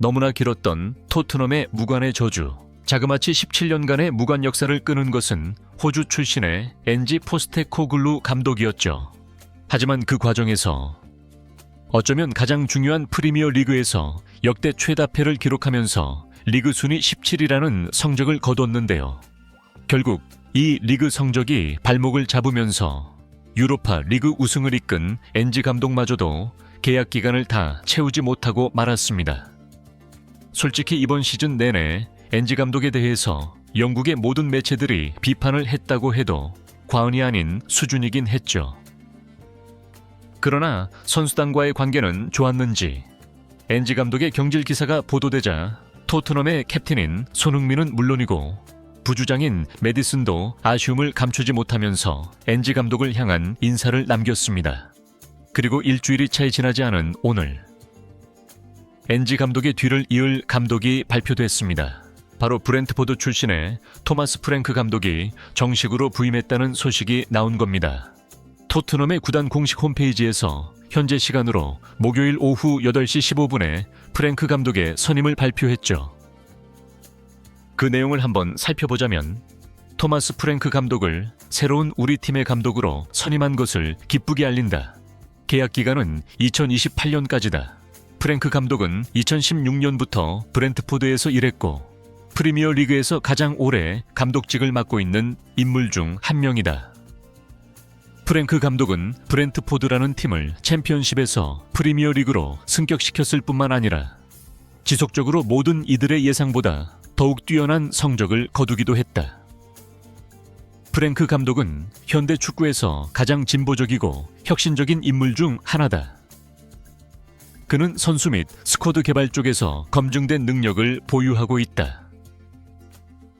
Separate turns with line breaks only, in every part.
너무나 길었던 토트넘의 무관의 저주. 자그마치 17년간의 무관 역사를 끄는 것은 호주 출신의 엔지 포스테코글루 감독이었죠. 하지만 그 과정에서 어쩌면 가장 중요한 프리미어 리그에서 역대 최다패를 기록하면서 리그 순위 17위라는 성적을 거뒀는데요. 결국 이 리그 성적이 발목을 잡으면서 유로파 리그 우승을 이끈 엔지 감독마저도 계약 기간을 다 채우지 못하고 말았습니다. 솔직히 이번 시즌 내내 엔지 감독에 대해서 영국의 모든 매체들이 비판을 했다고 해도 과언이 아닌 수준이긴 했죠. 그러나 선수단과의 관계는 좋았는지 엔지 감독의 경질 기사가 보도되자 토트넘의 캡틴인 손흥민은 물론이고 부주장인 메디슨도 아쉬움을 감추지 못하면서 엔지 감독을 향한 인사를 남겼습니다. 그리고 일주일이 채 지나지 않은 오늘 엔지 감독의 뒤를 이을 감독이 발표됐습니다. 바로 브렌트포드 출신의 토마스 프랭크 감독이 정식으로 부임했다는 소식이 나온 겁니다. 토트넘의 구단 공식 홈페이지에서 현재 시간으로 목요일 오후 8시 15분에 프랭크 감독의 선임을 발표했죠. 그 내용을 한번 살펴보자면 토마스 프랭크 감독을 새로운 우리 팀의 감독으로 선임한 것을 기쁘게 알린다. 계약 기간은 2028년까지다. 프랭크 감독은 2016년부터 브렌트포드에서 일했고 프리미어 리그에서 가장 오래 감독직을 맡고 있는 인물 중 한 명이다. 프랭크 감독은 브렌트포드라는 팀을 챔피언십에서 프리미어 리그로 승격시켰을 뿐만 아니라 지속적으로 모든 이들의 예상보다 더욱 뛰어난 성적을 거두기도 했다. 프랭크 감독은 현대 축구에서 가장 진보적이고 혁신적인 인물 중 하나다. 그는 선수 및 스쿼드 개발 쪽에서 검증된 능력을 보유하고 있다.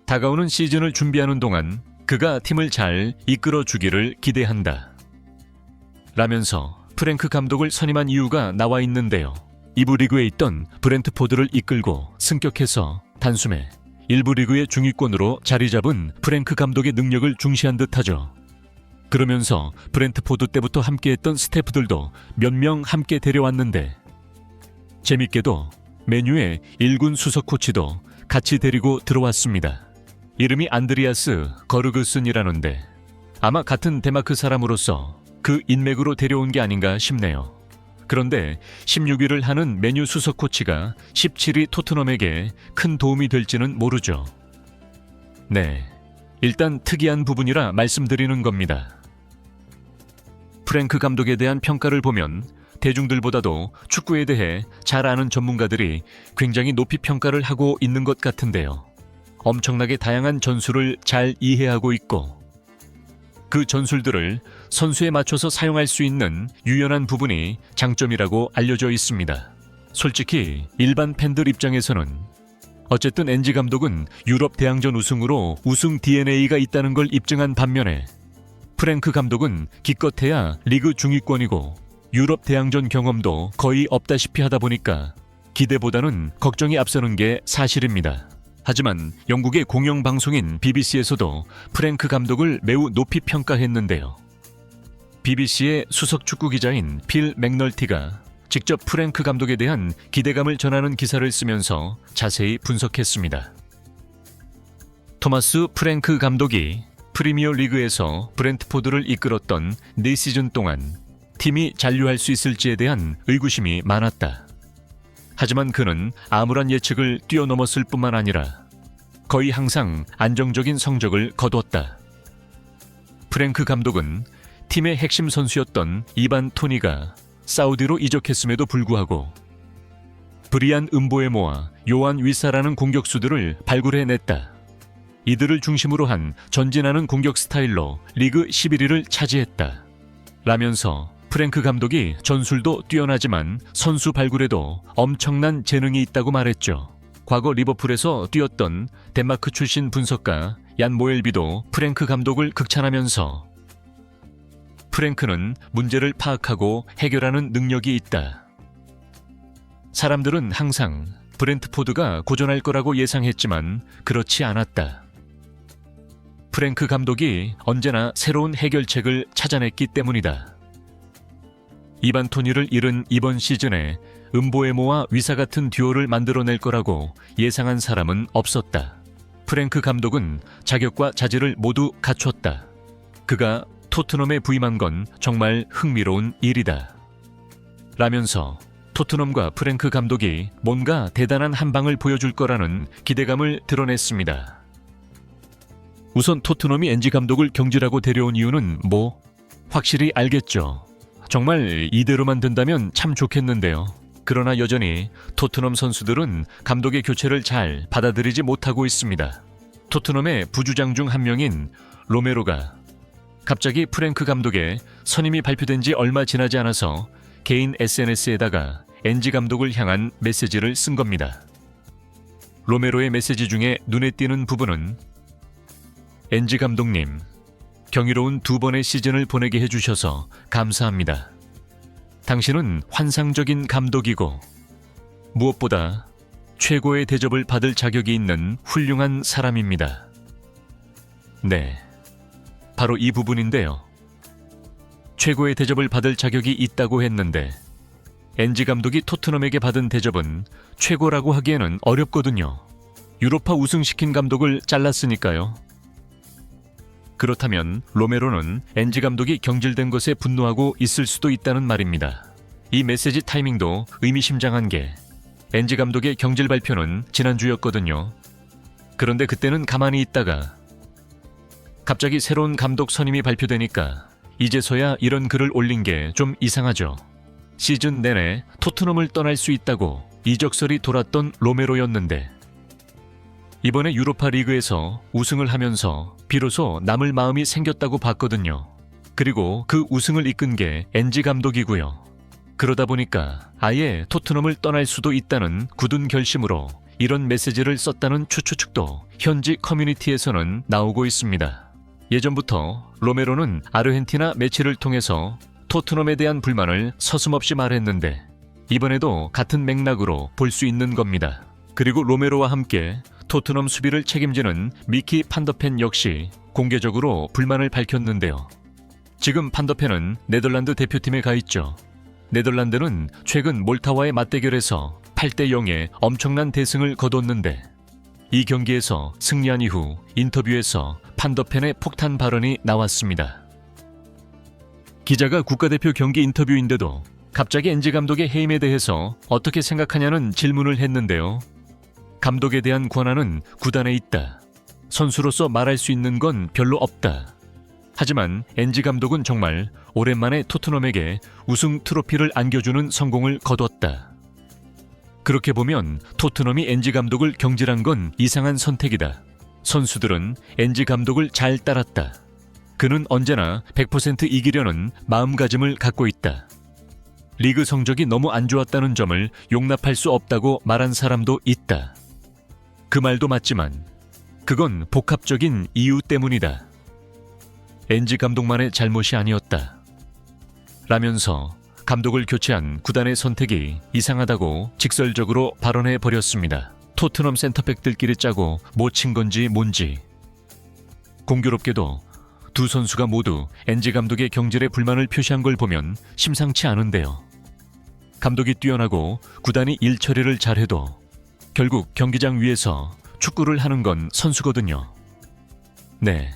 다가오는 시즌을 준비하는 동안 그가 팀을 잘 이끌어 주기를 기대한다. 라면서 프랭크 감독을 선임한 이유가 나와 있는데요. 2부 리그에 있던 브렌트포드를 이끌고 승격해서 단숨에 1부 리그의 중위권으로 자리 잡은 프랭크 감독의 능력을 중시한 듯하죠. 그러면서 브렌트포드 때부터 함께했던 스태프들도 몇 명 함께 데려왔는데 재밌게도 맨유의 1군 수석 코치도 같이 데리고 들어왔습니다. 이름이 안드리아스 거르그슨이라는데 아마 같은 데마크 사람으로서 그 인맥으로 데려온 게 아닌가 싶네요. 그런데 16위를 하는 맨유 수석 코치가 17위 토트넘에게 큰 도움이 될지는 모르죠. 네, 일단 특이한 부분이라 말씀드리는 겁니다. 프랭크 감독에 대한 평가를 보면 대중들보다도 축구에 대해 잘 아는 전문가들이 굉장히 높이 평가를 하고 있는 것 같은데요. 엄청나게 다양한 전술을 잘 이해하고 있고 그 전술들을 선수에 맞춰서 사용할 수 있는 유연한 부분이 장점이라고 알려져 있습니다. 솔직히 일반 팬들 입장에서는 어쨌든 엔지 감독은 유럽 대항전 우승으로 우승 DNA가 있다는 걸 입증한 반면에 프랭크 감독은 기껏해야 리그 중위권이고 유럽 대항전 경험도 거의 없다시피 하다 보니까 기대보다는 걱정이 앞서는 게 사실입니다. 하지만 영국의 공영방송인 BBC에서도 프랭크 감독을 매우 높이 평가했는데요. BBC의 수석 축구 기자인 필 맥널티가 직접 프랭크 감독에 대한 기대감을 전하는 기사를 쓰면서 자세히 분석했습니다. 토마스 프랭크 감독이 프리미어 리그에서 브렌트포드를 이끌었던 4시즌 동안 팀이 잔류할 수 있을지에 대한 의구심이 많았다. 하지만 그는 아무런 예측을 뛰어넘었을 뿐만 아니라 거의 항상 안정적인 성적을 거두었다. 프랭크 감독은 팀의 핵심 선수였던 이반 토니가 사우디로 이적했음에도 불구하고 브리안 음보에모와 요한 위사라는 공격수들을 발굴해냈다. 이들을 중심으로 한 전진하는 공격 스타일로 리그 11위를 차지했다. 라면서 프랭크 감독이 전술도 뛰어나지만 선수 발굴에도 엄청난 재능이 있다고 말했죠. 과거 리버풀에서 뛰었던 덴마크 출신 분석가 얀 모엘비도 프랭크 감독을 극찬하면서 프랭크는 문제를 파악하고 해결하는 능력이 있다. 사람들은 항상 브렌트포드가 고전할 거라고 예상했지만 그렇지 않았다. 프랭크 감독이 언제나 새로운 해결책을 찾아냈기 때문이다. 이반 토니를 잃은 이번 시즌에 음보에모와 위사 같은 듀오를 만들어낼 거라고 예상한 사람은 없었다. 프랭크 감독은 자격과 자질을 모두 갖췄다. 그가 토트넘에 부임한 건 정말 흥미로운 일이다. 라면서 토트넘과 프랭크 감독이 뭔가 대단한 한 방을 보여줄 거라는 기대감을 드러냈습니다. 우선 토트넘이 엔지 감독을 경질하고 데려온 이유는 확실히 알겠죠. 정말 이대로만 된다면 참 좋겠는데요. 그러나 여전히 토트넘 선수들은 감독의 교체를 잘 받아들이지 못하고 있습니다. 토트넘의 부주장 중 한 명인 로메로가 갑자기 프랭크 감독의 선임이 발표된 지 얼마 지나지 않아서 개인 SNS에다가 엔지 감독을 향한 메시지를 쓴 겁니다. 로메로의 메시지 중에 눈에 띄는 부분은 엔지 감독님, 경이로운 2번의 시즌을 보내게 해주셔서 감사합니다. 당신은 환상적인 감독이고 무엇보다 최고의 대접을 받을 자격이 있는 훌륭한 사람입니다. 네, 바로 이 부분인데요. 최고의 대접을 받을 자격이 있다고 했는데 엔지 감독이 토트넘에게 받은 대접은 최고라고 하기에는 어렵거든요. 유로파 우승시킨 감독을 잘랐으니까요. 그렇다면 로메로는 엔지 감독이 경질된 것에 분노하고 있을 수도 있다는 말입니다. 이 메시지 타이밍도 의미심장한 게 엔지 감독의 경질 발표는 지난주였거든요. 그런데 그때는 가만히 있다가 갑자기 새로운 감독 선임이 발표되니까 이제서야 이런 글을 올린 게 좀 이상하죠. 시즌 내내 토트넘을 떠날 수 있다고 이적설이 돌았던 로메로였는데 이번에 유로파 리그에서 우승을 하면서 비로소 남을 마음이 생겼다고 봤거든요. 그리고 그 우승을 이끈 게 엔지 감독이고요. 그러다 보니까 아예 토트넘을 떠날 수도 있다는 굳은 결심으로 이런 메시지를 썼다는 추측도 현지 커뮤니티에서는 나오고 있습니다. 예전부터 로메로는 아르헨티나 매치를 통해서 토트넘에 대한 불만을 서슴없이 말했는데 이번에도 같은 맥락으로 볼 수 있는 겁니다. 그리고 로메로와 함께 토트넘 수비를 책임지는 미키 판더펜 역시 공개적으로 불만을 밝혔는데요. 지금 판더펜은 네덜란드 대표팀에 가 있죠. 네덜란드는 최근 몰타와의 맞대결에서 8대0의 엄청난 대승을 거뒀는데 이 경기에서 승리한 이후 인터뷰에서 판더펜의 폭탄 발언이 나왔습니다. 기자가 국가대표 경기 인터뷰인데도 갑자기 엔지 감독의 해임에 대해서 어떻게 생각하냐는 질문을 했는데요. 감독에 대한 권한은 구단에 있다. 선수로서 말할 수 있는 건 별로 없다. 하지만 엔지 감독은 정말 오랜만에 토트넘에게 우승 트로피를 안겨주는 성공을 거뒀다. 그렇게 보면 토트넘이 엔지 감독을 경질한 건 이상한 선택이다. 선수들은 엔지 감독을 잘 따랐다. 그는 언제나 100% 이기려는 마음가짐을 갖고 있다. 리그 성적이 너무 안 좋았다는 점을 용납할 수 없다고 말한 사람도 있다. 그 말도 맞지만 그건 복합적인 이유 때문이다. 엔지 감독만의 잘못이 아니었다. 라면서 감독을 교체한 구단의 선택이 이상하다고 직설적으로 발언해 버렸습니다. 토트넘 센터백들끼리 짜고 못 친 건지 뭔지. 공교롭게도 두 선수가 모두 엔지 감독의 경질에 불만을 표시한 걸 보면 심상치 않은데요. 감독이 뛰어나고 구단이 일 처리를 잘해도 결국 경기장 위에서 축구를 하는 건 선수거든요. 네,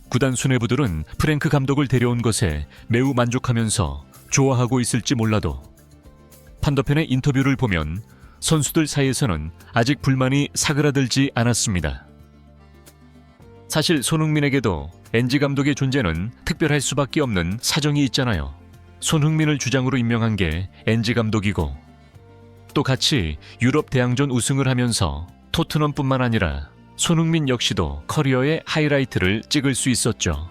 구단 수뇌부들은 프랭크 감독을 데려온 것에 매우 만족하면서 좋아하고 있을지 몰라도 판더펜의 인터뷰를 보면 선수들 사이에서는 아직 불만이 사그라들지 않았습니다. 사실 손흥민에게도 엔지 감독의 존재는 특별할 수밖에 없는 사정이 있잖아요. 손흥민을 주장으로 임명한 게 엔지 감독이고 또 같이 유럽 대항전 우승을 하면서 토트넘뿐만 아니라 손흥민 역시도 커리어의 하이라이트를 찍을 수 있었죠.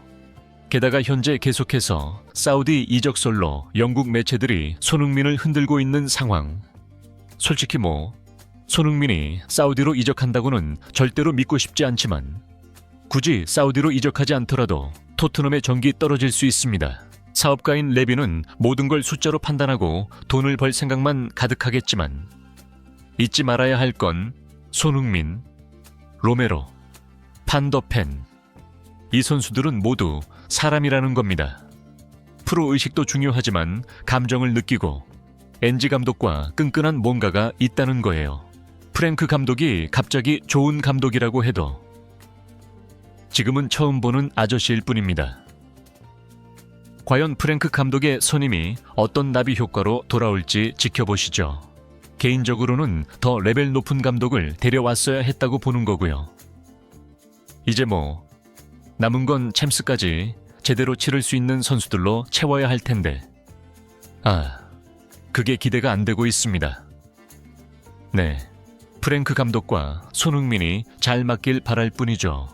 게다가 현재 계속해서 사우디 이적설로 영국 매체들이 손흥민을 흔들고 있는 상황. 솔직히 손흥민이 사우디로 이적한다고는 절대로 믿고 싶지 않지만 굳이 사우디로 이적하지 않더라도 토트넘의 정기 떨어질 수 있습니다. 사업가인 레비는 모든 걸 숫자로 판단하고 돈을 벌 생각만 가득하겠지만 잊지 말아야 할 건 손흥민, 로메로, 판더펜 이 선수들은 모두 사람이라는 겁니다. 프로의식도 중요하지만 감정을 느끼고 NG 감독과 끈끈한 뭔가가 있다는 거예요. 프랭크 감독이 갑자기 좋은 감독이라고 해도 지금은 처음 보는 아저씨일 뿐입니다. 과연 프랭크 감독의 선임이 어떤 나비 효과로 돌아올지 지켜보시죠. 개인적으로는 더 레벨 높은 감독을 데려왔어야 했다고 보는 거고요. 이제 뭐 남은 건 챔스까지 제대로 치를 수 있는 선수들로 채워야 할 텐데 그게 기대가 안 되고 있습니다. 네, 프랭크 감독과 손흥민이 잘 맞길 바랄 뿐이죠.